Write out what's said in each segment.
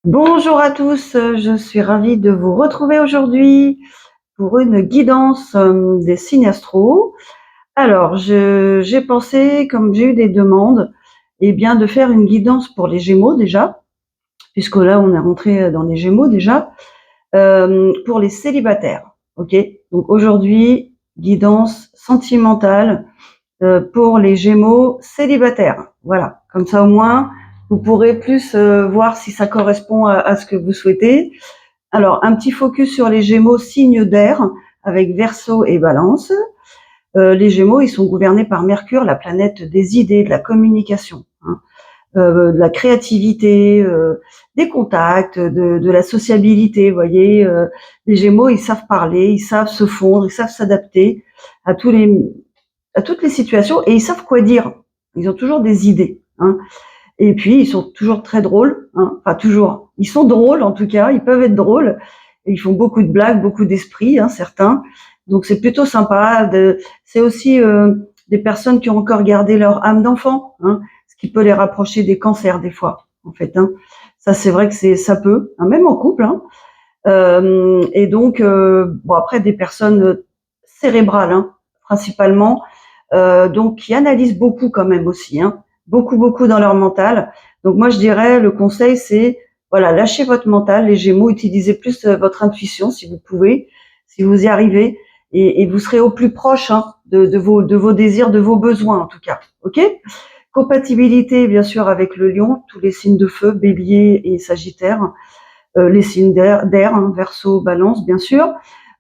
Bonjour à tous, je suis ravie de vous retrouver aujourd'hui pour une guidance des signes astro. Alors, j'ai pensé, comme j'ai eu des demandes, eh bien, de faire une guidance pour les Gémeaux déjà, puisque là, on est rentré dans les Gémeaux déjà, pour les célibataires. Ok. Donc aujourd'hui, guidance sentimentale pour les Gémeaux célibataires. Voilà, comme ça au moins, vous pourrez plus voir si ça correspond à ce que vous souhaitez. Alors, un petit focus sur les Gémeaux, signe d'air, avec Verseau et Balance. Les Gémeaux, ils sont gouvernés par Mercure, la planète des idées, de la communication, hein, de la créativité, des contacts, de la sociabilité. Vous voyez, les Gémeaux, ils savent parler, ils savent se fondre, ils savent s'adapter à toutes les situations et ils savent quoi dire. Ils ont toujours des idées, hein. Et puis, ils sont toujours très drôles, hein. Enfin, toujours. Ils sont drôles, en tout cas. Ils peuvent être drôles. Et ils font beaucoup de blagues, beaucoup d'esprit, hein, certains. Donc, c'est plutôt sympa. C'est aussi des personnes qui ont encore gardé leur âme d'enfant, hein, ce qui peut les rapprocher des cancers, des fois, en fait, hein. Ça, c'est vrai que ça peut, hein, même en couple, hein. Et donc, bon, après, des personnes cérébrales, hein, principalement, donc qui analysent beaucoup quand même aussi, hein, beaucoup dans leur mental. Donc moi je dirais le conseil c'est voilà, lâchez votre mental, les Gémeaux, utilisez plus votre intuition si vous pouvez, si vous y arrivez, et vous serez au plus proche, hein, de vos désirs, de vos besoins en tout cas. Ok. Compatibilité bien sûr avec le Lion, tous les signes de feu, Bélier et Sagittaire, les signes d'air, hein, Verseau, Balance bien sûr.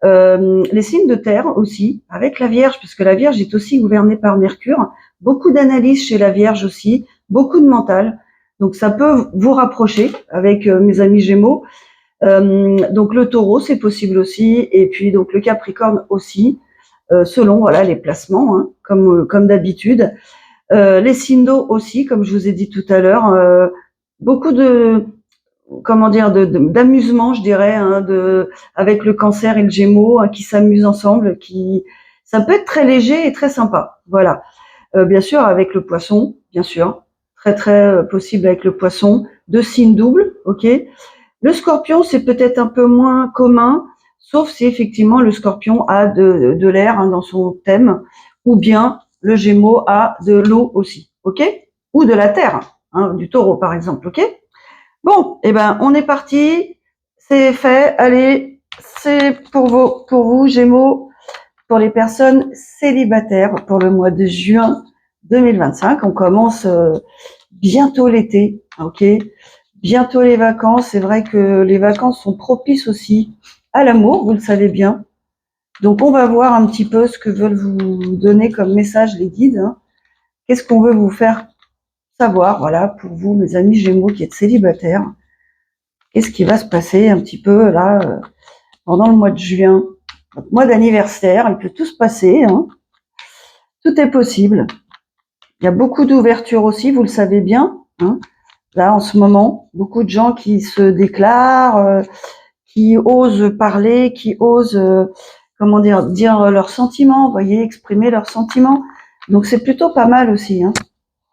Les signes de terre aussi, avec la Vierge, puisque la Vierge est aussi gouvernée par Mercure. Beaucoup d'analyse chez la Vierge aussi, beaucoup de mental. Donc ça peut vous rapprocher avec mes amis Gémeaux. Donc le Taureau, c'est possible aussi, et puis donc le Capricorne aussi, selon voilà les placements, hein, comme d'habitude. Les signes d'eau aussi, comme je vous ai dit tout à l'heure. Beaucoup de comment dire d'amusement, je dirais, hein, avec le Cancer et le Gémeaux, hein, qui s'amusent ensemble, qui ça peut être très léger et très sympa. Voilà. Bien sûr avec le Poisson, bien sûr, très possible avec le Poisson, 2 signes doubles, ok. Le Scorpion, c'est peut-être un peu moins commun, sauf si effectivement le Scorpion a de l'air, hein, dans son thème, ou bien le Gémeaux a de l'eau aussi, ok, ou de la terre, hein, du Taureau par exemple, ok. Bon, eh ben, on est parti. C'est fait. Allez, c'est pour vous, Gémeaux, pour les personnes célibataires, pour le mois de juin 2025. On commence bientôt l'été, ok. Bientôt les vacances. C'est vrai que les vacances sont propices aussi à l'amour, vous le savez bien. Donc, on va voir un petit peu ce que veulent vous donner comme message les guides, hein. Qu'est-ce qu'on veut vous faire savoir, voilà, pour vous, mes amis Gémeaux qui êtes célibataires. Qu'est-ce qui va se passer un petit peu là pendant le mois de juin, votre mois d'anniversaire, il peut tout se passer, hein. Tout est possible. Il y a beaucoup d'ouverture aussi, vous le savez bien, hein. Là en ce moment, beaucoup de gens qui se déclarent, qui osent parler, qui osent comment dire leurs sentiments, vous voyez, exprimer leurs sentiments. Donc c'est plutôt pas mal aussi, hein,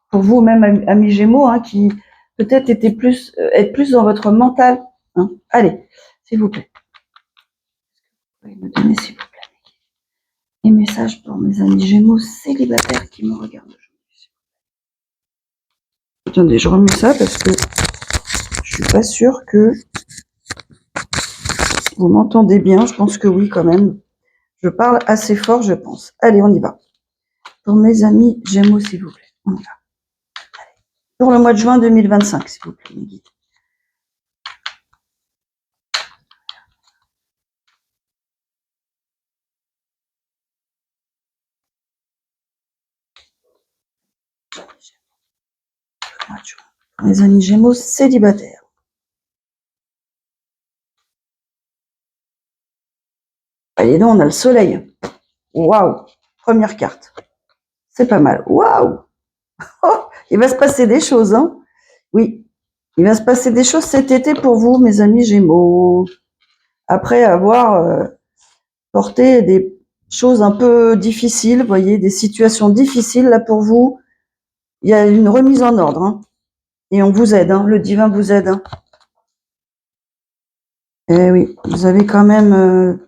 pour vous même amis Gémeaux, hein, qui peut-être être plus dans votre mental, hein. Allez, s'il vous plaît. Vous pouvez me donner, s'il vous plaît, les messages pour mes amis Gémeaux célibataires qui me regardent aujourd'hui. Attendez, je remets ça parce que je suis pas sûre que vous m'entendez bien. Je pense que oui, quand même. Je parle assez fort, je pense. Allez, on y va. Pour mes amis Gémeaux, s'il vous plaît. On y va. Allez. Pour le mois de juin 2025, s'il vous plaît, mes guides. Pour mes amis Gémeaux célibataires. Allez, donc, on a le soleil. Waouh! Première carte. C'est pas mal. Waouh! Oh, il va se passer des choses, hein. Oui, il va se passer des choses cet été pour vous, mes amis Gémeaux. Après avoir porté des choses un peu difficiles, vous voyez, des situations difficiles, là pour vous, il y a une remise en ordre, hein. Et on vous aide, hein, le divin vous aide, hein. Eh oui, vous avez quand même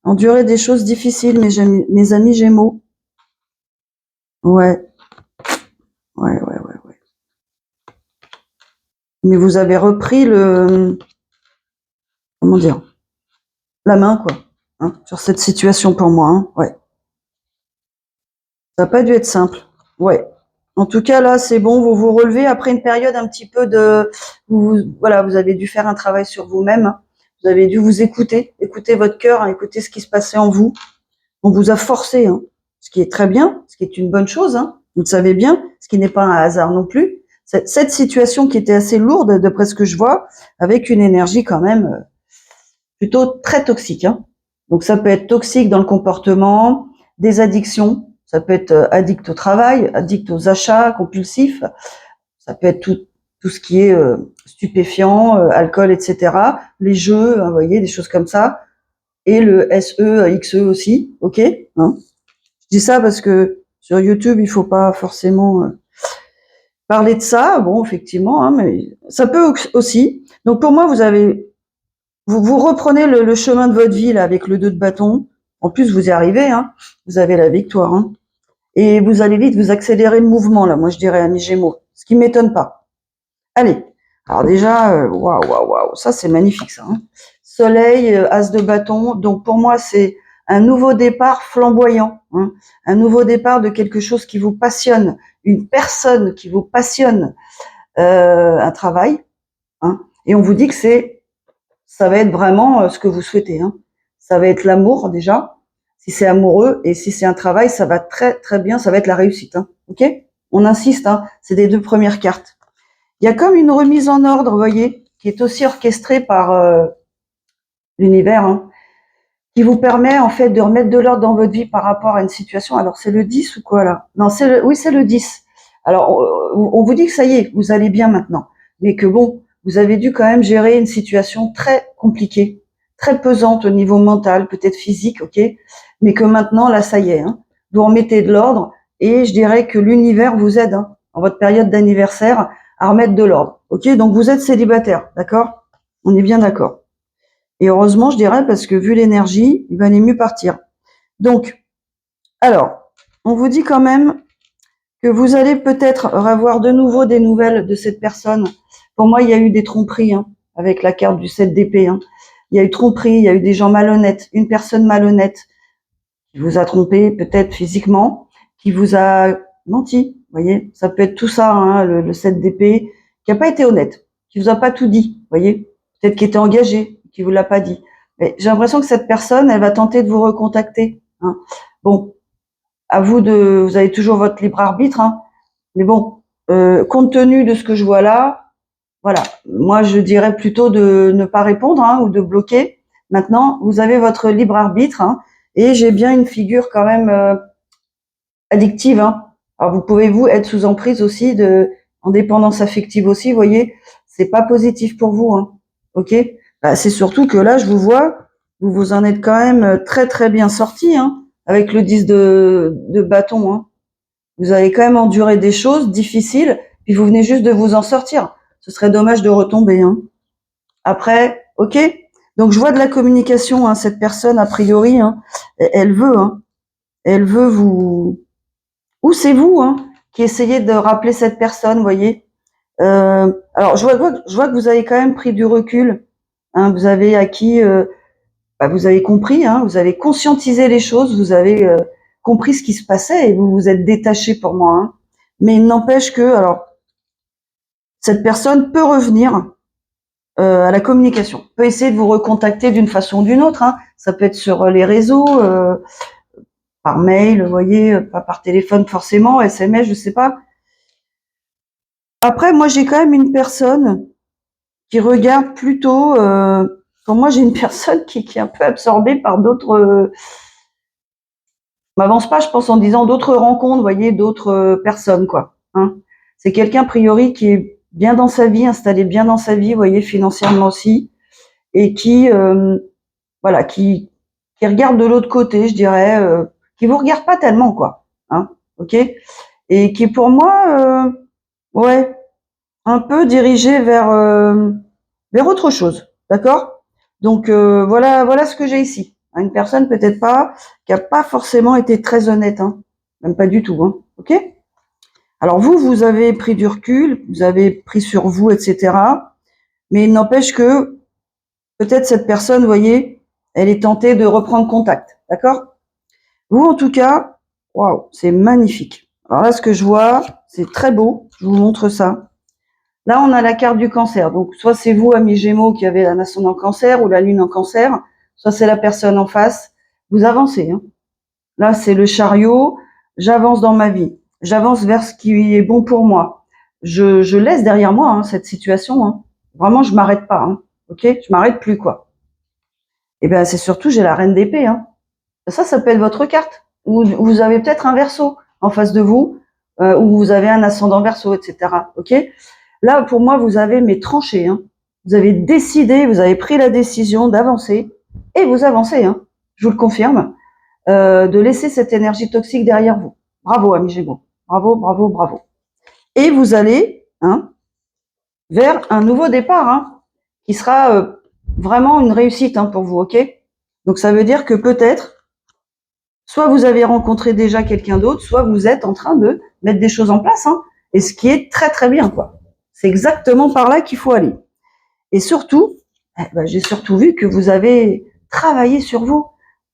enduré des choses difficiles, mes amis Gémeaux. Ouais, ouais. Mais vous avez repris comment dire, la main, quoi, hein, sur cette situation pour moi, hein, ouais. Ça n'a pas dû être simple. Ouais. En tout cas, là, c'est bon, vous vous relevez après une période un petit peu voilà, vous avez dû faire un travail sur vous-même. Hein. Vous avez dû vous écouter votre cœur, hein, écouter ce qui se passait en vous. On vous a forcé, hein, ce qui est très bien, ce qui est une bonne chose. Hein. Vous le savez bien, ce qui n'est pas un hasard non plus. Cette situation qui était assez lourde, d'après ce que je vois, avec une énergie quand même plutôt très toxique. Hein. Donc ça peut être toxique dans le comportement, des addictions, ça peut être addict au travail, addict aux achats compulsifs, ça peut être tout ce qui est stupéfiant, alcool, etc. Les jeux, hein, vous voyez, des choses comme ça. Et le SE, XE aussi, ok, hein. Je dis ça parce que sur YouTube, il faut pas forcément parler de ça. Bon, effectivement, hein, mais ça peut aussi. Donc pour moi, vous reprenez le chemin de votre vie là, avec le 2 de bâton. En plus, vous y arrivez, hein. Vous avez la victoire. Hein. Et vous allez vite, vous accélérez le mouvement, là, moi je dirais, amis Gémeaux. Ce qui m'étonne pas. Allez. Alors déjà, waouh, ça c'est magnifique ça. Hein. Soleil, as de bâton. Donc pour moi, c'est un nouveau départ flamboyant. Hein. Un nouveau départ de quelque chose qui vous passionne. Une personne qui vous passionne. Un travail. Hein. Et on vous dit que ça va être vraiment ce que vous souhaitez. Hein. Ça va être l'amour déjà, si c'est amoureux, et si c'est un travail, ça va très très bien, ça va être la réussite. Hein. Ok. On insiste, hein, c'est des 2 premières cartes. Il y a comme une remise en ordre, vous voyez, qui est aussi orchestrée par l'univers, hein, qui vous permet en fait de remettre de l'ordre dans votre vie par rapport à une situation. Alors c'est le 10 ou quoi là? Non, oui, c'est le 10. Alors on vous dit que ça y est, vous allez bien maintenant, mais que bon, vous avez dû quand même gérer une situation très compliquée, très pesante au niveau mental, peut-être physique, ok, mais que maintenant là ça y est, hein, vous remettez de l'ordre et je dirais que l'univers vous aide hein, en votre période d'anniversaire à remettre de l'ordre, ok. Donc vous êtes célibataire, d'accord? On est bien d'accord. Et heureusement, je dirais, parce que vu l'énergie, il valait mieux partir. Donc, alors, on vous dit quand même que vous allez peut-être avoir de nouveau des nouvelles de cette personne. Pour moi, il y a eu des tromperies hein, avec la carte du 7 d'épée. Hein. Il y a eu tromperie, il y a eu des gens malhonnêtes, une personne malhonnête qui vous a trompé peut-être physiquement, qui vous a menti. Vous voyez, ça peut être tout ça, hein, le 7 d'épée, qui n'a pas été honnête, qui vous a pas tout dit. Vous voyez, peut-être qui était engagé, qui vous l'a pas dit. Mais j'ai l'impression que cette personne, elle va tenter de vous recontacter. Hein. Bon, à vous vous avez toujours votre libre arbitre, hein, mais bon, compte tenu de ce que je vois là, voilà, moi je dirais plutôt de ne pas répondre hein, ou de bloquer. Maintenant, vous avez votre libre arbitre hein, et j'ai bien une figure quand même addictive. Hein. Alors vous pouvez vous être sous emprise aussi en dépendance affective aussi. Vous voyez, c'est pas positif pour vous. Hein. Ok. Bah, c'est surtout que là, je vous vois, vous vous en êtes quand même très très bien sorti hein, avec le 10 de bâton. Hein. Vous avez quand même enduré des choses difficiles, puis vous venez juste de vous en sortir. Ce serait dommage de retomber. Hein. Après, ok. Donc je vois de la communication. Hein, cette personne, a priori, hein, elle veut vous. Ou c'est vous hein, qui essayez de rappeler cette personne, vous voyez. Alors je vois que vous avez quand même pris du recul. Hein, vous avez acquis, vous avez compris, hein, vous avez conscientisé les choses, vous avez compris ce qui se passait et vous vous êtes détaché pour moi. Hein. Mais il n'empêche que, alors, cette personne peut revenir à la communication, peut essayer de vous recontacter d'une façon ou d'une autre. Hein. Ça peut être sur les réseaux, par mail, vous voyez, pas par téléphone forcément, SMS, je sais pas. Après, moi, j'ai quand même une personne qui regarde plutôt. Pour moi, j'ai une personne qui est un peu absorbée par d'autres. M'avance pas, je pense, en disant d'autres rencontres, vous voyez, d'autres personnes, quoi. Hein. C'est quelqu'un, a priori, qui est bien dans sa vie, installé bien dans sa vie, vous voyez, financièrement aussi, et qui, voilà, qui regarde de l'autre côté, je dirais, qui vous regarde pas tellement, quoi. Hein, ok. Et qui, pour moi, ouais, un peu dirigé vers autre chose, d'accord. Donc voilà ce que j'ai ici. Une personne peut-être pas, qui a pas forcément été très honnête, hein. Même pas du tout, hein. Ok? Alors vous avez pris du recul, vous avez pris sur vous, etc. Mais il n'empêche que peut-être cette personne, vous voyez, elle est tentée de reprendre contact, d'accord? Vous, en tout cas, waouh, c'est magnifique. Alors là, ce que je vois, c'est très beau. Je vous montre ça. Là, on a la carte du cancer. Donc, soit c'est vous, amis Gémeaux, qui avez un ascendant cancer ou la lune en cancer, soit c'est la personne en face. Vous avancez, hein. Là, c'est le chariot. J'avance dans ma vie. J'avance vers ce qui est bon pour moi. Je laisse derrière moi, hein, cette situation, hein. Vraiment, je m'arrête pas, hein. Ok? Je m'arrête plus, quoi. Et bien, c'est surtout, j'ai la reine d'épée, hein. Ça peut être votre carte. Ou vous avez peut-être un verso en face de vous, ou vous avez un ascendant verso, etc. Ok? Là, pour moi, vous avez tranché, hein. Vous avez décidé, vous avez pris la décision d'avancer, et vous avancez, hein. Je vous le confirme, de laisser cette énergie toxique derrière vous. Bravo, ami Gémeaux. Bravo, bravo, bravo. Et vous allez, hein, vers un nouveau départ, hein, qui sera vraiment une réussite, hein, pour vous, ok? Donc ça veut dire que peut-être, soit vous avez rencontré déjà quelqu'un d'autre, soit vous êtes en train de mettre des choses en place, hein, et ce qui est très très bien, quoi. C'est exactement par là qu'il faut aller. Et surtout, j'ai surtout vu que vous avez travaillé sur vous.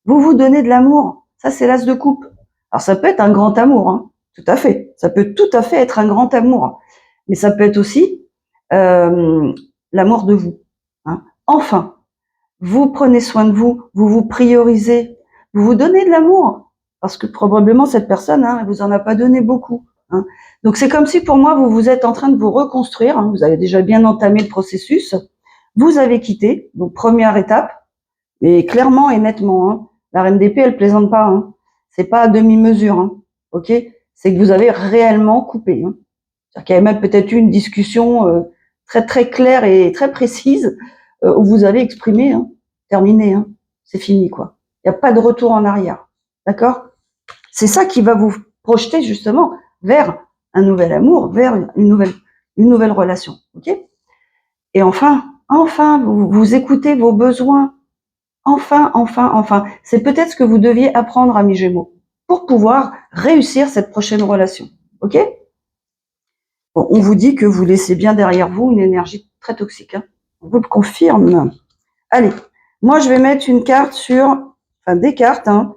Vous vous donnez de l'amour. Ça, c'est l'as de coupe. Alors ça peut être un grand amour, hein, tout à fait. Ça peut tout à fait être un grand amour, mais ça peut être aussi euh, l'amour de vous, hein. Enfin, vous prenez soin de vous, vous vous priorisez, vous vous donnez de l'amour, parce que probablement cette personne, hein, elle vous en a pas donné beaucoup, hein. Donc c'est comme si pour moi vous êtes en train de vous reconstruire, hein, vous avez déjà bien entamé le processus, vous avez quitté, donc première étape, mais clairement et nettement, hein, la reine d'épée elle plaisante pas, hein, c'est pas à demi-mesure, hein, ok, c'est que vous avez réellement coupé, hein. C'est-à-dire qu'il y avait même peut-être eu une discussion très très claire et très précise où vous avez exprimé, hein, terminé, hein, c'est fini, quoi. Il n'y a pas de retour en arrière, d'accord? C'est ça qui va vous projeter justement vers un nouvel amour, vers une nouvelle relation, ok? Et enfin, vous écoutez vos besoins. Enfin. C'est peut-être ce que vous deviez apprendre, ami Gémeaux, pour pouvoir réussir cette prochaine relation, ok? Bon, on vous dit que vous laissez bien derrière vous une énergie très toxique, hein. On vous le confirme. Allez, moi je vais mettre une carte des cartes, hein,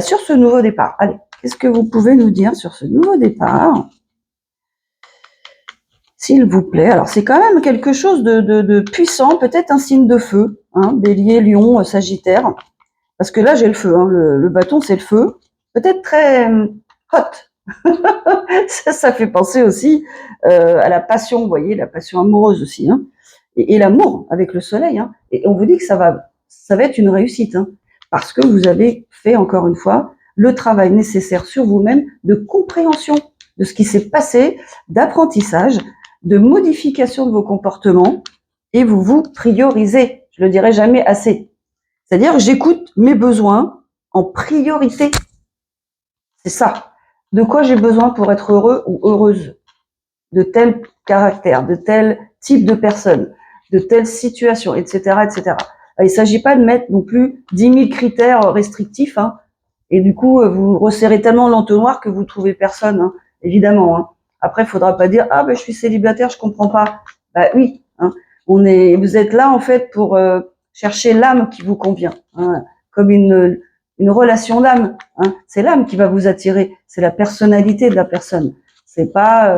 sur ce nouveau départ. Allez, qu'est-ce que vous pouvez nous dire sur ce nouveau départ, s'il vous plaît? Alors c'est quand même quelque chose de puissant, peut-être un signe de feu, hein, Bélier, Lion, Sagittaire, parce que là j'ai le feu, hein, le bâton c'est le feu, peut-être très hot. Ça fait penser aussi à la passion, vous voyez, la passion amoureuse aussi, hein, et l'amour avec le soleil, hein. Et on vous dit que ça va être une réussite, hein, parce que vous avez fait, encore une fois, le travail nécessaire sur vous-même de compréhension de ce qui s'est passé, d'apprentissage, de modification de vos comportements, et vous vous priorisez. Je le dirai jamais assez. C'est-à-dire, j'écoute mes besoins en priorité. C'est ça. De quoi j'ai besoin pour être heureux ou heureuse, de tel caractère, de tel type de personne, de telle situation, etc., etc. Il ne s'agit pas de mettre non plus 10 000 critères restrictifs, hein, et du coup, vous resserrez tellement l'entonnoir que vous trouvez personne, hein, évidemment, hein. Après, il faudra pas dire je suis célibataire, je comprends pas. Bah oui, hein, vous êtes là en fait pour chercher l'âme qui vous convient, hein, comme une relation d'âme, hein. C'est l'âme qui va vous attirer, c'est la personnalité de la personne. C'est pas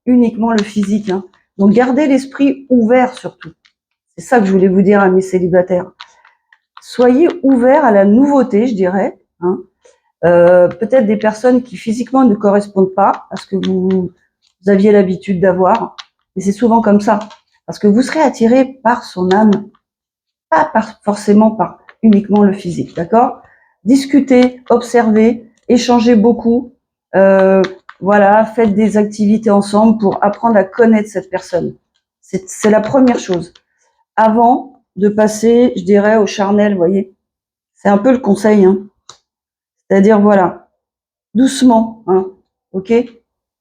uniquement le physique, hein. Donc gardez l'esprit ouvert surtout. C'est ça que je voulais vous dire, amis célibataires. Soyez ouverts à la nouveauté, je dirais, hein. Peut-être des personnes qui physiquement ne correspondent pas à ce que vous aviez l'habitude d'avoir, mais c'est souvent comme ça, parce que vous serez attiré par son âme, pas forcément par uniquement le physique, d'accord? Discutez, observez, échangez beaucoup, voilà, faites des activités ensemble pour apprendre à connaître cette personne. C'est la première chose. Avant de passer, je dirais, au charnel, vous voyez, c'est un peu le conseil, hein. C'est-à-dire, voilà, doucement, hein, ok,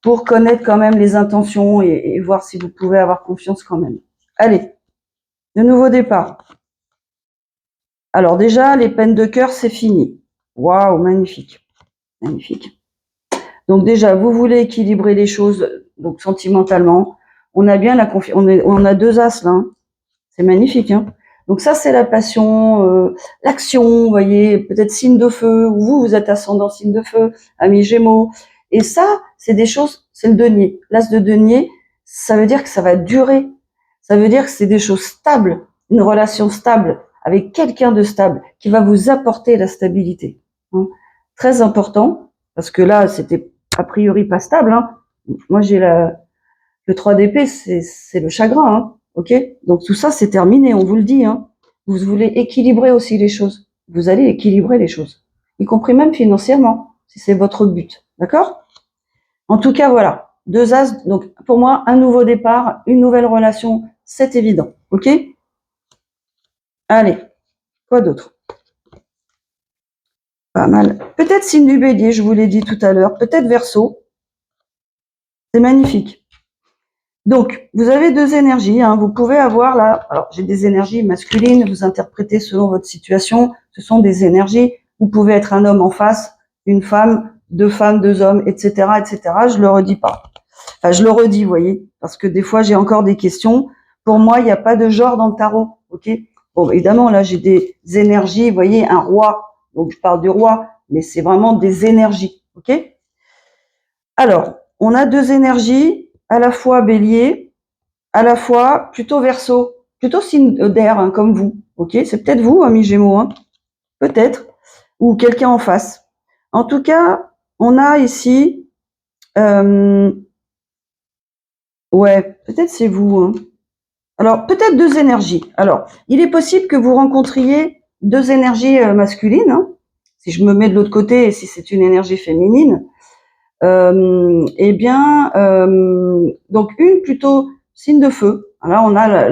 pour connaître quand même les intentions et voir si vous pouvez avoir confiance quand même. Allez, de nouveau départ. Alors déjà, les peines de cœur, c'est fini. Waouh, magnifique. Magnifique. Donc déjà, vous voulez équilibrer les choses, donc sentimentalement. On a bien la confiance. On a 2 as là. Hein. C'est magnifique. Hein. Donc ça, c'est la passion, l'action. Vous voyez, peut-être signe de feu. Ou vous êtes ascendant signe de feu, ami Gémeaux. Et ça, c'est des choses. C'est le denier. L'as de denier, ça veut dire que ça va durer. Ça veut dire que c'est des choses stables, une relation stable avec quelqu'un de stable qui va vous apporter la stabilité. Hein. Très important, parce que là, c'était a priori pas stable. Hein. Moi, j'ai le 3 d'épée, c'est le chagrin. Hein. Ok. Donc tout ça, c'est terminé. On vous le dit. Hein. Vous voulez équilibrer aussi les choses. Vous allez équilibrer les choses, y compris même financièrement, si c'est votre but. D'accord? En tout cas, voilà. 2 as. Donc pour moi, un nouveau départ, une nouvelle relation, c'est évident. Ok? Allez. Quoi d'autre? Pas mal. Peut-être signe du bélier, je vous l'ai dit tout à l'heure. Peut-être verseau. C'est magnifique. Donc, vous avez 2 énergies. Hein. Vous pouvez avoir là, alors j'ai des énergies masculines, vous interprétez selon votre situation. Ce sont des énergies. Vous pouvez être un homme en face, une femme, 2 femmes, 2 hommes, etc., etc. Je le redis pas. Enfin, je le redis, vous voyez, parce que des fois j'ai encore des questions. Pour moi, il n'y a pas de genre dans le tarot, ok? Bon, évidemment, là j'ai des énergies, vous voyez, un roi. Donc je parle du roi, mais c'est vraiment des énergies, ok? Alors, on a 2 énergies, à la fois bélier, à la fois plutôt verseau, plutôt signe d'air, hein, comme vous, ok? C'est peut-être vous, ami Gémeaux, hein, peut-être, ou quelqu'un en face. En tout cas, on a ici, ouais, peut-être c'est vous, hein. Alors, peut-être 2 énergies. Alors, il est possible que vous rencontriez 2 énergies masculines, hein, si je me mets de l'autre côté et si c'est une énergie féminine. Eh bien, donc une plutôt signe de feu. Là, on a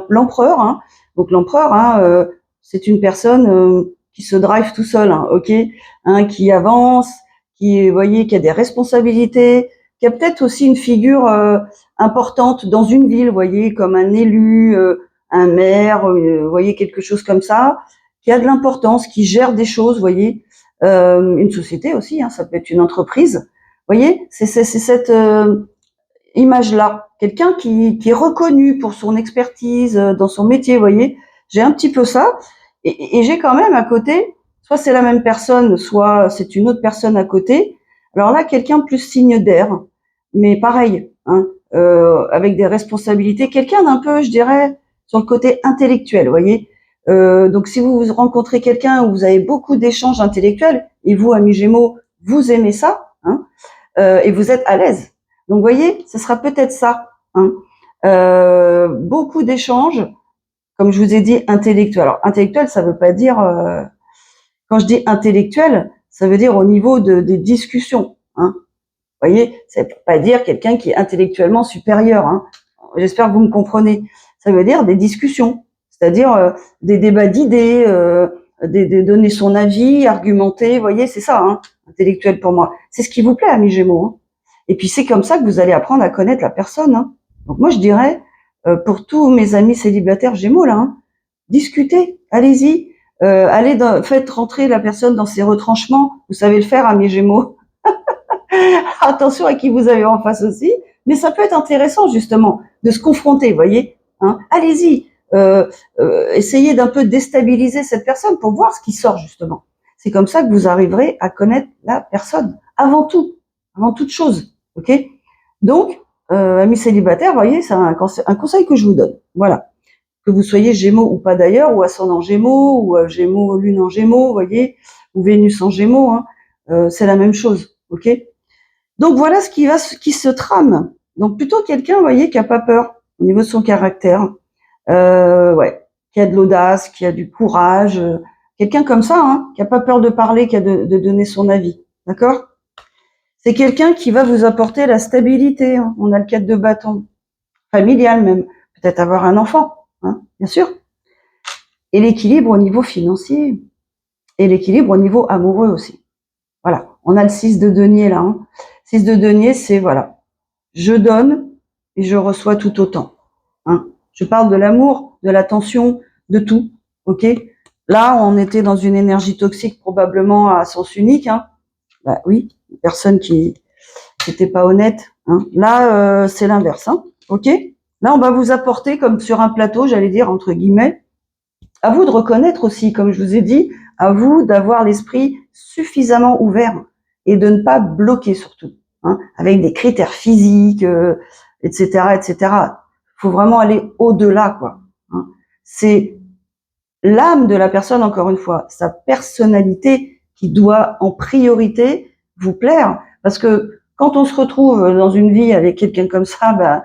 l'empereur. Hein. Donc l'empereur, hein, c'est une personne qui se drive tout seul, hein, ok, hein, qui avance, qui, vous voyez, qui a des responsabilités, qui a peut-être aussi une figure importante dans une ville, vous voyez, comme un élu, un maire, vous voyez, quelque chose comme ça, qui a de l'importance, qui gère des choses, vous voyez, une société aussi, hein, ça peut être une entreprise. Vous voyez, c'est cette image-là. Quelqu'un qui est reconnu pour son expertise dans son métier, vous voyez. J'ai un petit peu ça. Et j'ai quand même à côté, soit c'est la même personne, soit c'est une autre personne à côté. Alors là, quelqu'un plus signe d'air, mais pareil, hein, avec des responsabilités. Quelqu'un d'un peu, je dirais, sur le côté intellectuel, vous voyez. Donc si vous rencontrez quelqu'un où vous avez beaucoup d'échanges intellectuels, et vous, amis Gémeaux, vous aimez ça, hein, et vous êtes à l'aise. Donc, vous voyez, ce sera peut-être ça. Hein. Beaucoup d'échanges, comme je vous ai dit, intellectuels. Alors, intellectuel, ça veut pas dire... quand je dis intellectuel, ça veut dire au niveau des discussions. Hein. Vous voyez, ça veut pas dire quelqu'un qui est intellectuellement supérieur. Hein. J'espère que vous me comprenez. Ça veut dire des discussions, c'est-à-dire des débats d'idées, donner son avis, argumenter. Vous voyez, c'est ça, hein, intellectuel pour moi. C'est ce qui vous plaît, amis Gémeaux. Hein. Et puis c'est comme ça que vous allez apprendre à connaître la personne. Hein. Donc moi je dirais, pour tous mes amis célibataires Gémeaux là, hein, discutez, allez-y, faites rentrer la personne dans ses retranchements. Vous savez le faire, amis Gémeaux. Attention à qui vous avez en face aussi, mais ça peut être intéressant justement de se confronter, vous voyez. Hein. Allez-y, essayez d'un peu déstabiliser cette personne pour voir ce qui sort justement. C'est comme ça que vous arriverez à connaître la personne avant tout, avant toute chose, ok. Donc, amis célibataires, vous voyez, c'est un conseil que je vous donne. Voilà, que vous soyez Gémeaux ou pas d'ailleurs, ou ascendant Gémeaux, ou Gémeaux, Lune en Gémeaux, vous voyez, ou Vénus en Gémeaux, hein, c'est la même chose, ok. Donc voilà ce qui se trame. Donc plutôt quelqu'un, vous voyez, qui a pas peur au niveau de son caractère, ouais, qui a de l'audace, qui a du courage, quelqu'un comme ça, hein, qui a pas peur de parler, qui a de donner son avis, d'accord. C'est quelqu'un qui va vous apporter la stabilité. Hein. On a le 4 de bâton, familial même, peut-être avoir un enfant, hein, bien sûr, et l'équilibre au niveau financier, et l'équilibre au niveau amoureux aussi. Voilà, on a le 6 de denier là. Hein. 6 de denier, c'est voilà, je donne et je reçois tout autant. Hein. Je parle de l'amour, de l'attention, de tout, ok. Là, on était dans une énergie toxique probablement à sens unique. Hein. Bah oui, une personne qui n'était pas honnête. Hein. Là, c'est l'inverse. Hein. Ok. Là, on va vous apporter comme sur un plateau, j'allais dire entre guillemets. À vous de reconnaître aussi, comme je vous ai dit, à vous d'avoir l'esprit suffisamment ouvert et de ne pas bloquer surtout, hein, avec des critères physiques, etc., etc. Il faut vraiment aller au-delà, quoi. Hein. C'est l'âme de la personne, encore une fois, sa personnalité qui doit en priorité vous plaire, parce que quand on se retrouve dans une vie avec quelqu'un comme ça, ben,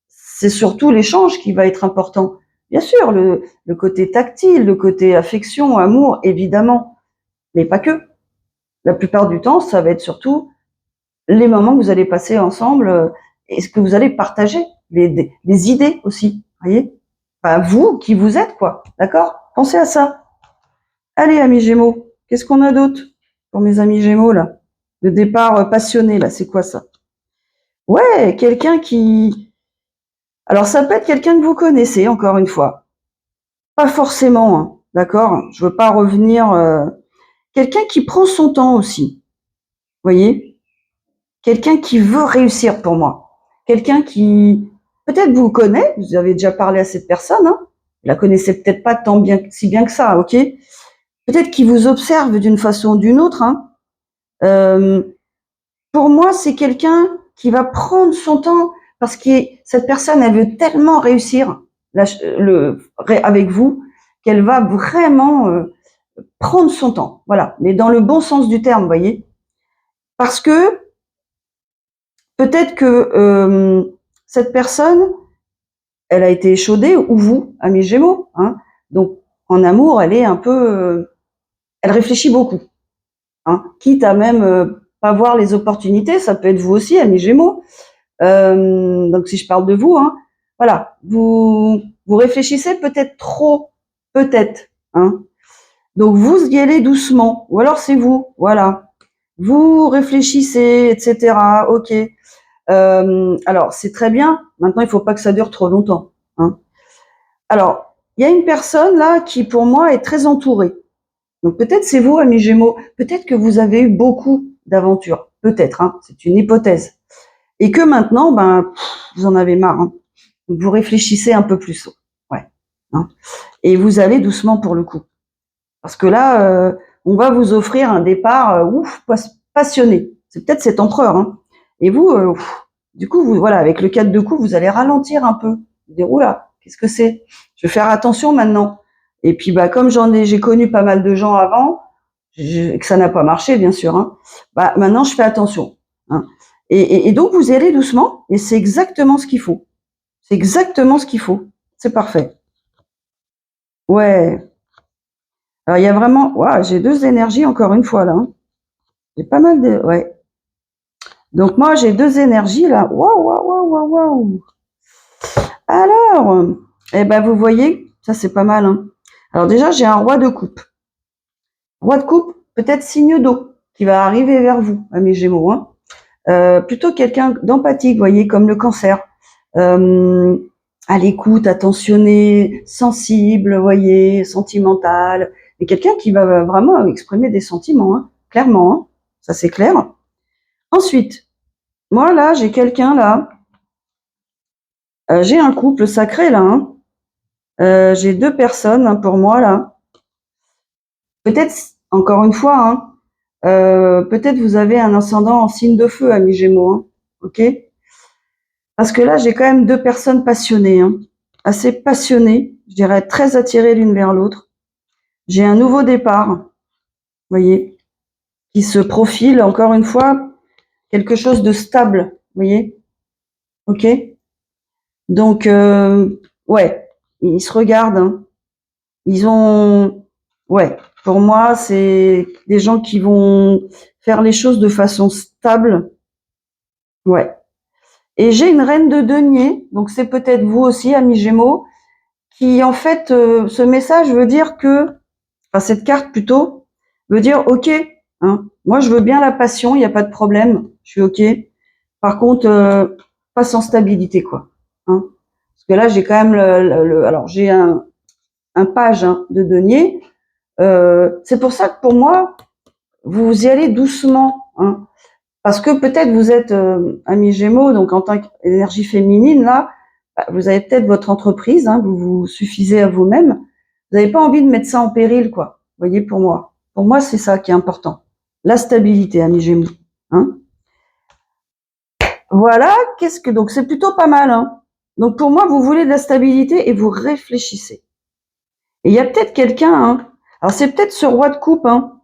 c'est surtout l'échange qui va être important. Bien sûr, le côté tactile, le côté affection, amour, évidemment, mais pas que. La plupart du temps, ça va être surtout les moments que vous allez passer ensemble et ce que vous allez partager, les idées aussi, voyez. Enfin, vous qui vous êtes, quoi, d'accord. Pensez à ça. Allez, amis Gémeaux, qu'est-ce qu'on a d'autre pour mes amis Gémeaux là? Le départ passionné là, c'est quoi ça? Ouais, quelqu'un qui. Alors ça peut être quelqu'un que vous connaissez, encore une fois. Pas forcément, hein, d'accord. Je veux pas revenir. Quelqu'un qui prend son temps aussi, voyez. Quelqu'un qui veut réussir pour moi. Quelqu'un qui peut-être vous connaît. Vous avez déjà parlé à cette personne. Hein, vous la connaissez peut-être pas tant bien, si bien que ça, ok. Peut-être qu'il vous observe d'une façon ou d'une autre. Hein. Euh, pour moi, c'est quelqu'un qui va prendre son temps parce que cette personne, elle veut tellement réussir avec vous qu'elle va vraiment prendre son temps, voilà, mais dans le bon sens du terme, vous voyez, parce que peut-être que cette personne, elle a été échaudée, ou vous, amis Gémeaux, hein, donc en amour, elle est un peu, elle réfléchit beaucoup, hein, quitte à même pas voir les opportunités, ça peut être vous aussi, amis Gémeaux. Donc si je parle de vous, hein, voilà, vous réfléchissez peut-être trop, peut-être, hein. Donc vous y allez doucement, ou alors c'est vous, voilà. Vous réfléchissez, etc. Ok. Alors c'est très bien. Maintenant il faut pas que ça dure trop longtemps. Hein. Alors il y a une personne là qui pour moi est très entourée. Donc peut-être c'est vous, amis Gémeaux. Peut-être que vous avez eu beaucoup d'aventures. Peut-être. Hein, c'est une hypothèse. Et que maintenant, ben, vous en avez marre. Hein. Vous réfléchissez un peu plus. Ouais. Hein. Et vous allez doucement pour le coup. Parce que là, on va vous offrir un départ passionné. C'est peut-être cet empereur. Hein. Et vous, du coup, vous, voilà, avec le 4 de coups, vous allez ralentir un peu. Vous dire, oula, qu'est-ce que c'est? Je vais faire attention maintenant. Et puis, bah, comme j'ai connu pas mal de gens avant, que ça n'a pas marché, bien sûr. Hein, bah, maintenant, je fais attention. Hein. Et donc, vous y allez doucement, et c'est exactement ce qu'il faut. C'est exactement ce qu'il faut. C'est parfait. Ouais. Alors, il y a vraiment, ouais, j'ai deux énergies encore une fois là. Hein. J'ai pas mal de, ouais. Donc moi, j'ai deux énergies là. Waouh, waouh, waouh, waouh, waouh. Alors, eh ben vous voyez, ça c'est pas mal. Hein. Alors déjà, j'ai un roi de coupe. Roi de coupe, peut-être signe d'eau qui va arriver vers vous, à mes Gémeaux. Hein. Plutôt quelqu'un d'empathique, vous voyez, comme le cancer. Euh, à l'écoute, attentionné, sensible, vous voyez, sentimental. Et quelqu'un qui va vraiment exprimer des sentiments, hein, clairement. Hein, ça c'est clair. Ensuite, moi là, j'ai quelqu'un là. J'ai un couple sacré là. Hein. J'ai deux personnes hein, pour moi là. Peut-être, encore une fois, hein, peut-être vous avez un ascendant en signe de feu, ami Gémeaux. Hein, ok. Parce que là, j'ai quand même deux personnes passionnées, hein, assez passionnées, je dirais très attirées l'une vers l'autre. J'ai un nouveau départ, vous voyez, qui se profile, encore une fois, quelque chose de stable, vous voyez. Ok. Donc, ouais, ils se regardent. Hein. Ils ont, ouais, pour moi, c'est des gens qui vont faire les choses de façon stable. Ouais. Et j'ai une reine de denier, donc c'est peut-être vous aussi, amis Gémeaux, qui en fait, ce message veut dire que, enfin cette carte plutôt, veut dire ok, hein, moi je veux bien la passion, il n'y a pas de problème, je suis ok. Par contre, pas sans stabilité quoi. Hein. Parce que là j'ai quand même alors j'ai un page hein, de denier. C'est pour ça que pour moi, vous y allez doucement, hein, parce que peut-être vous êtes ami Gémeaux, donc en tant qu'énergie féminine, là, vous avez peut-être votre entreprise, hein, vous vous suffisez à vous-même. Vous n'avez pas envie de mettre ça en péril, quoi. Vous voyez, pour moi. Pour moi, c'est ça qui est important. La stabilité, ami Gémeaux. Hein. Voilà, donc c'est plutôt pas mal, hein. Donc pour moi, vous voulez de la stabilité et vous réfléchissez. Et il y a peut-être quelqu'un, hein. Alors c'est peut-être ce roi de coupe, hein,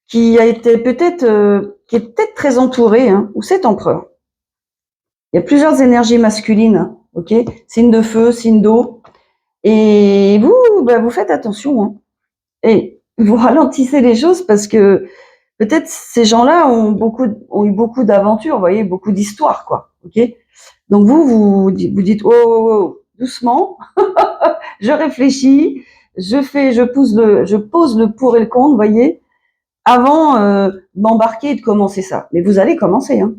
qui a été peut-être, qui est peut-être très entouré, hein, ou cet empereur. Il y a plusieurs énergies masculines, ok, signe de feu, signe d'eau, et vous, vous faites attention, hein, et vous ralentissez les choses parce que peut-être ces gens-là ont eu beaucoup d'aventures, vous voyez, beaucoup d'histoires, quoi, ok. Donc vous dites oh, doucement, je réfléchis, je pose le pour et le contre, vous voyez, avant d'embarquer et de commencer ça. Mais vous allez commencer, hein.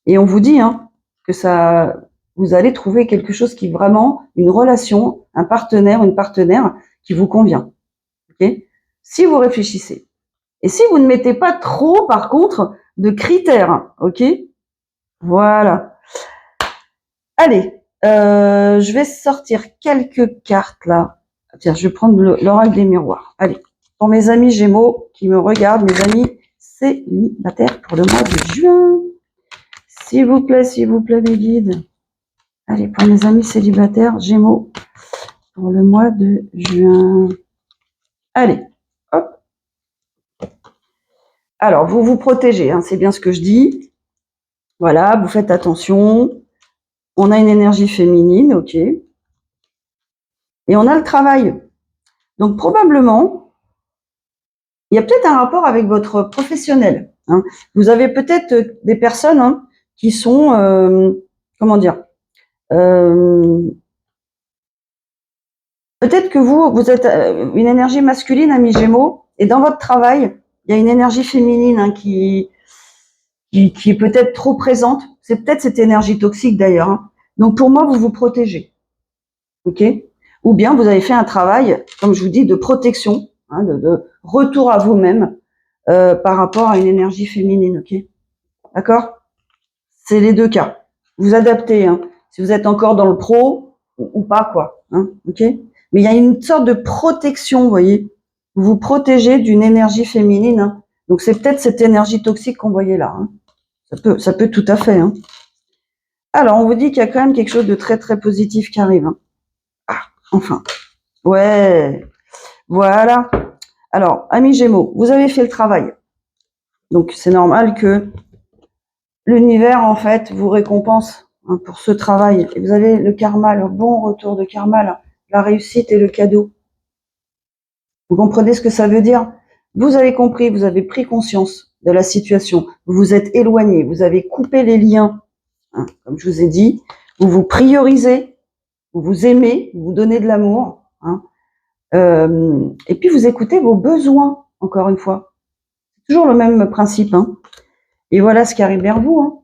Et on vous dit, hein, que ça, vous allez trouver quelque chose qui vraiment, une relation, un partenaire, une partenaire qui vous convient. Ok, si vous réfléchissez. Et si vous ne mettez pas trop, par contre, de critères, ok. Voilà. Allez, je vais sortir quelques cartes là. Tiens, je vais prendre l'oracle des miroirs. Allez, pour mes amis Gémeaux qui me regardent, mes amis célibataires pour le mois de juin. S'il vous plaît, mes guides. Allez, pour mes amis célibataires, Gémeaux, pour le mois de juin. Allez, hop. Alors, vous vous protégez, hein, c'est bien ce que je dis. Voilà, vous faites attention. On a une énergie féminine, ok. Et on a le travail. Donc, probablement, il y a peut-être un rapport avec votre professionnel. Hein. Vous avez peut-être des personnes, hein, qui sont, comment dire, peut-être que vous êtes une énergie masculine, ami Gémeaux, et dans votre travail, il y a une énergie féminine, hein, qui est peut-être trop présente. C'est peut-être cette énergie toxique d'ailleurs. Hein. Donc pour moi, vous vous protégez, ok. Ou bien vous avez fait un travail, comme je vous dis, de protection, hein, de retour à vous-même par rapport à une énergie féminine, ok. D'accord. C'est les deux cas. Vous adaptez, hein, si vous êtes encore dans le pro ou pas, quoi. Hein, ok. Mais il y a une sorte de protection, vous voyez. Vous vous protégez d'une énergie féminine. Hein. Donc c'est peut-être cette énergie toxique qu'on voyait là. Hein. Ça peut tout à fait. Hein. Alors on vous dit qu'il y a quand même quelque chose de très très positif qui arrive. Hein. Ah, enfin. Ouais. Voilà. Alors, amis Gémeaux, vous avez fait le travail. Donc c'est normal que l'univers, en fait, vous récompense, hein, pour ce travail. Et vous avez le karma, le bon retour de karma, là, la réussite et le cadeau. Vous comprenez ce que ça veut dire? Vous avez compris, vous avez pris conscience de la situation. Vous vous êtes éloigné, vous avez coupé les liens, hein, comme je vous ai dit. Vous vous priorisez, vous vous aimez, vous vous donnez de l'amour. Hein, et puis vous écoutez vos besoins, encore une fois. C'est toujours le même principe. Hein. Et voilà ce qui arrive vers vous. Hein.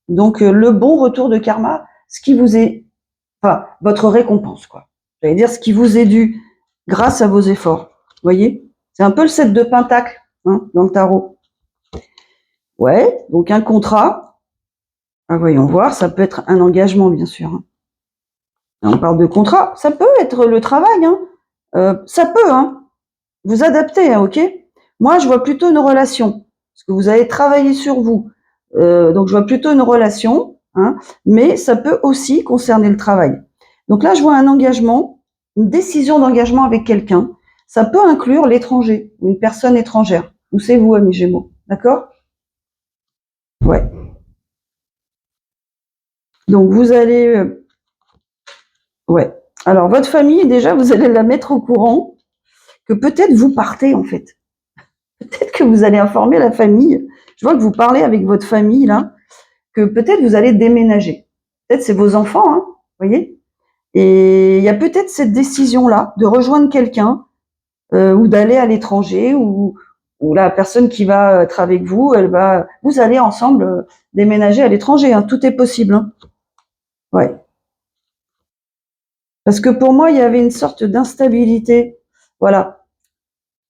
Donc le bon retour de karma, ce qui vous est, enfin votre récompense, quoi. J'allais dire ce qui vous est dû grâce à vos efforts. Vous voyez, c'est un peu le 7 de pentacle, hein, dans le tarot. Ouais, donc un contrat. Ah, voyons voir, ça peut être un engagement, bien sûr. Hein. On parle de contrat, ça peut être le travail. Hein. Ça peut, hein. Vous adaptez, hein, ok. Moi, je vois plutôt une relation, parce que vous avez travaillé sur vous. Donc, je vois plutôt une relation, hein, mais ça peut aussi concerner le travail. Donc là, je vois un engagement, une décision d'engagement avec quelqu'un. Ça peut inclure l'étranger, une personne étrangère. Ou c'est vous, amis Gémeaux, d'accord? Ouais. Donc vous allez, ouais. Alors votre famille, déjà, vous allez la mettre au courant que peut-être vous partez en fait. Peut-être que vous allez informer la famille. Je vois que vous parlez avec votre famille là, que peut-être vous allez déménager. Peut-être c'est vos enfants, hein, vous voyez. Et il y a peut-être cette décision-là de rejoindre quelqu'un ou d'aller à l'étranger ou la personne qui va être avec vous, vous allez ensemble déménager à l'étranger. Hein, tout est possible. Hein. Ouais. Parce que pour moi, il y avait une sorte d'instabilité. Voilà.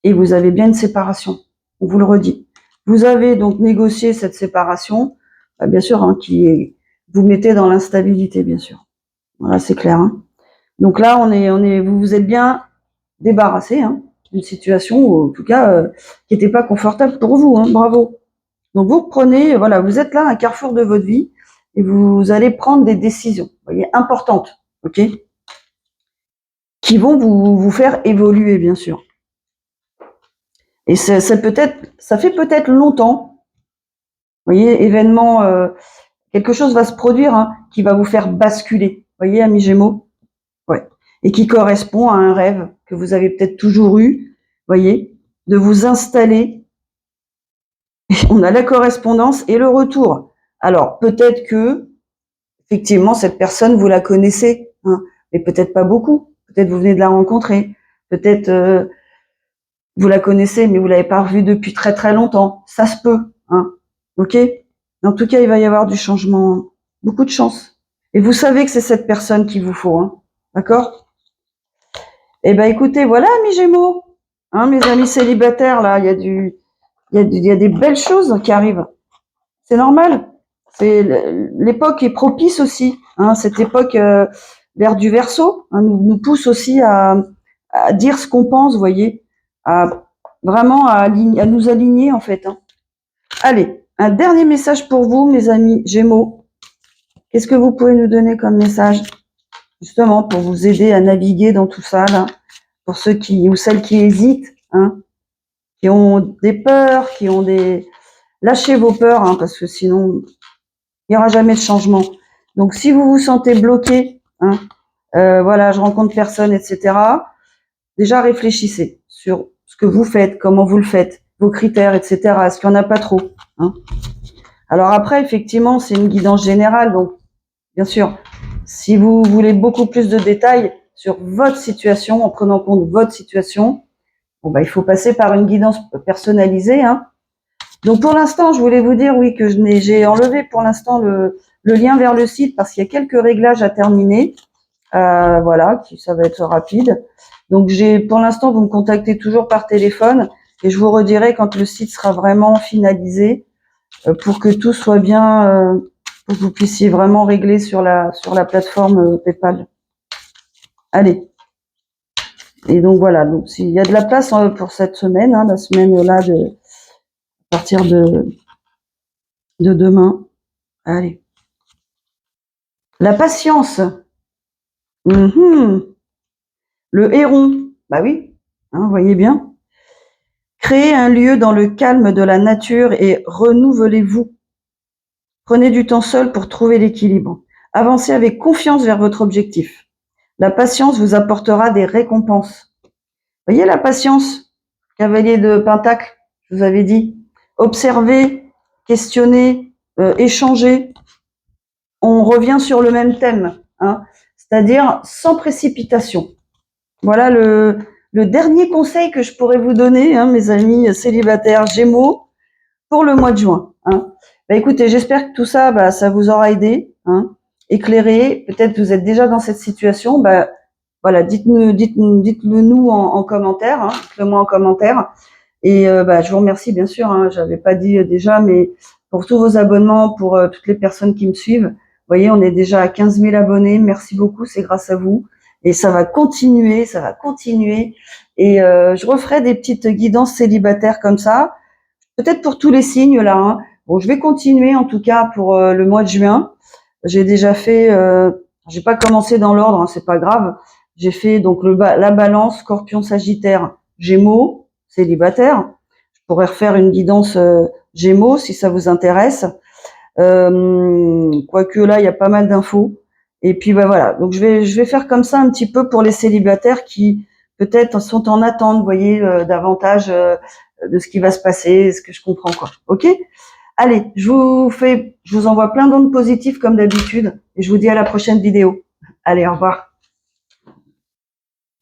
et vous avez bien une séparation. On vous le redit. Vous avez donc négocié cette séparation, bien sûr, hein, vous mettez dans l'instabilité, bien sûr. Voilà, c'est clair. Hein. Donc là, vous vous êtes bien débarrassé hein, d'une situation, ou en tout cas, qui n'était pas confortable pour vous. Hein, bravo. Donc vous prenez, voilà, vous êtes là à un carrefour de votre vie et vous allez prendre des décisions, vous voyez, importantes, ok, qui vont vous faire évoluer, bien sûr. Et ça fait peut-être longtemps, vous voyez, événement, quelque chose va se produire hein, qui va vous faire basculer, vous voyez, amis Gémeaux, ouais, et qui correspond à un rêve que vous avez peut-être toujours eu, vous voyez, de vous installer. On a la correspondance et le retour. Alors peut-être que effectivement, cette personne, vous la connaissez, hein, mais peut-être pas beaucoup. Peut-être vous venez de la rencontrer. Peut-être vous la connaissez, mais vous l'avez pas revue depuis très très longtemps. Ça se peut, hein. Ok. En tout cas, il va y avoir du changement, beaucoup de chance. Et vous savez que c'est cette personne qu'il vous faut, hein. D'accord. Eh ben, écoutez, voilà, amis Gémeaux, hein, mes amis célibataires, là, il y a des belles choses qui arrivent. C'est normal. L'époque est propice aussi. Hein, cette époque, l'ère du Verseau, hein, nous pousse aussi à dire ce qu'on pense, vous voyez, vraiment à nous aligner en fait. Hein. Allez, un dernier message pour vous, mes amis Gémeaux. Qu'est-ce que vous pouvez nous donner comme message, justement, pour vous aider à naviguer dans tout ça, là, pour ceux ou celles qui hésitent, hein, qui ont des peurs, lâchez vos peurs, hein, parce que sinon il n'y aura jamais de changement. Donc, si vous vous sentez bloqué, hein, voilà, je rencontre personne, etc., déjà réfléchissez sur ce que vous faites, comment vous le faites, vos critères, etc. Est-ce qu'il n'y en a pas trop hein. Alors après, effectivement, c'est une guidance générale. Donc, bien sûr, si vous voulez beaucoup plus de détails sur votre situation, en prenant en compte votre situation, bon, bah, il faut passer par une guidance personnalisée. Hein. Donc pour l'instant, je voulais vous dire oui que j'ai enlevé pour l'instant le lien vers le site parce qu'il y a quelques réglages à terminer. Voilà, ça va être rapide. Donc pour l'instant, vous me contactez toujours par téléphone et je vous redirai quand le site sera vraiment finalisé pour que tout soit bien, pour que vous puissiez vraiment régler sur la plateforme PayPal. Allez. Et donc voilà, donc s'il y a de la place pour cette semaine, hein, la semaine là à partir de demain. Allez. La patience. Le héron. Bah oui, hein, vous voyez bien. Créez un lieu dans le calme de la nature et renouvelez-vous. Prenez du temps seul pour trouver l'équilibre. Avancez avec confiance vers votre objectif. La patience vous apportera des récompenses. Voyez la patience, cavalier de Pentacle, je vous avais dit. Observez, questionnez, échangez. On revient sur le même thème, hein, c'est-à-dire sans précipitation. Voilà le dernier conseil que je pourrais vous donner, hein, mes amis célibataires Gémeaux, pour le mois de juin. Hein. Bah, écoutez, j'espère que tout ça, bah, ça vous aura aidé, hein, éclairé. Peut-être vous êtes déjà dans cette situation. Bah, voilà, dites-le nous en commentaire, hein, dites-le moi en commentaire. Et bah, je vous remercie bien sûr. Hein, j'avais pas dit déjà, mais pour tous vos abonnements, pour toutes les personnes qui me suivent. Vous voyez, on est déjà à 15 000 abonnés. Merci beaucoup, c'est grâce à vous. Et ça va continuer, ça va continuer. Et je referai des petites guidances célibataires comme ça. Peut-être pour tous les signes là. Hein. Bon, je vais continuer en tout cas pour le mois de juin. J'ai déjà fait, j'ai pas commencé dans l'ordre, hein, c'est pas grave. J'ai fait donc la Balance, Scorpion, Sagittaire, Gémeaux, célibataire. Je pourrais refaire une guidance Gémeaux si ça vous intéresse. Quoique là, il y a pas mal d'infos. Et puis bah voilà. Donc je vais faire comme ça un petit peu pour les célibataires qui peut-être sont en attente, vous voyez, davantage de ce qui va se passer, ce que je comprends quoi. Ok. Allez, je vous envoie plein d'ondes positives comme d'habitude et je vous dis à la prochaine vidéo. Allez, au revoir.